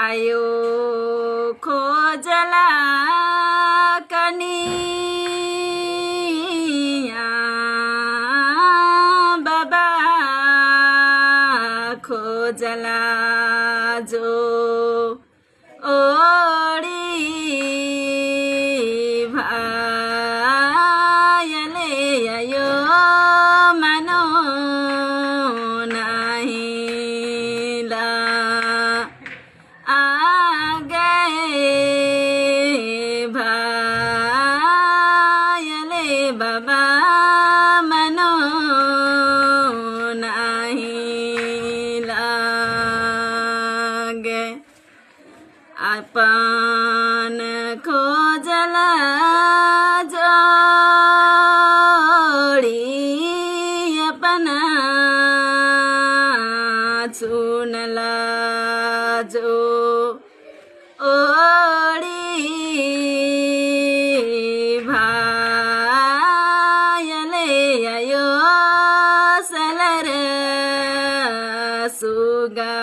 आयो खोजला कनिया बाबा खोजला जो ओडी भायले आयो मानो नाहिला आ गए भायले बाबा मानो नाहिला गे अपन खोजला जोड़ी अपना चुनला जो ओड़ी भायले आयो सलर सुगा